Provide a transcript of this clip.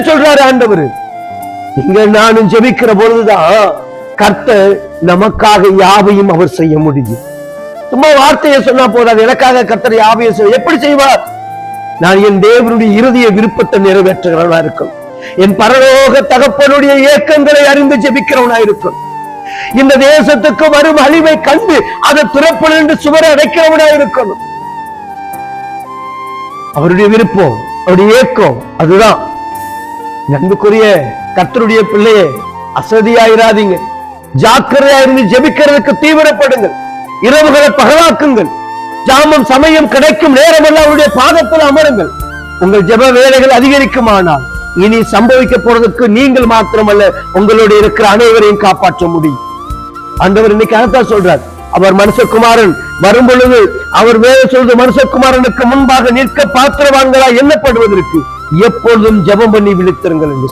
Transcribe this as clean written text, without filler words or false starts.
சொல்றாரு ஆண்டவர், இங்க நானும் ஜெபிக்கிற பொழுதுதான் கர்த்தர் நமக்காக யாவையும் அவர் செய்ய முடியும். சும்மா வார்த்தையை சொன்னா போதாது, எனக்காக கர்த்தர் யாவையும் செய்ய எப்படி செய்வார்? நான் என் தேவனுடைய இறுதிய விருப்பத்தை நிறைவேற்றுகிறவனா இருக்கும், என் பரலோக தகப்பனுடைய இயக்கங்களை அறிந்து ஜெபிக்கிறவனா இருக்கும், இந்த தேசத்துக்கு வரும் அழிவை கண்டு அதை துறப்பல் என்று சுவரை அடைக்கிறவனா இருக்கணும். அவருடைய விருப்பம், அவருடைய இயக்கம் அதுதான். அன்புக்குரிய கர்த்தருடைய பிள்ளையே, அசதியாயிராதீங்க, ஜாக்கிரதையா இருந்து ஜெபிக்கிறதுக்கு தீவிரப்படுங்கள், இரவுகளை பகலாக்குங்கள், ஜாமம் சமயம் கிடைக்கும் நேரமெல்லாம் அவருடைய பாதத்தில் அமருங்கள். உங்கள் ஜெப வேலைகள் அதிகரிக்குமானால் இனி சம்பவிக்க போறதுக்கு நீங்கள் மாத்திரமல்ல, உங்களோடு இருக்கிற அனைவரையும் காப்பாற்ற முடியும். ஆண்டவர் இன்னைக்கு அதைத்தான் சொல்றார். அவர் மனுஷகுமாரன் வரும் பொழுது அவர் வேலை சொல்றது, மனுஷகுமாரனுக்கு முன்பாக நிற்க பாத்திரவான்களா எண்ணப்படுவதற்கு எப்பொழுதும் ஜெபம் பண்ணி விழித்திருங்கள் என்று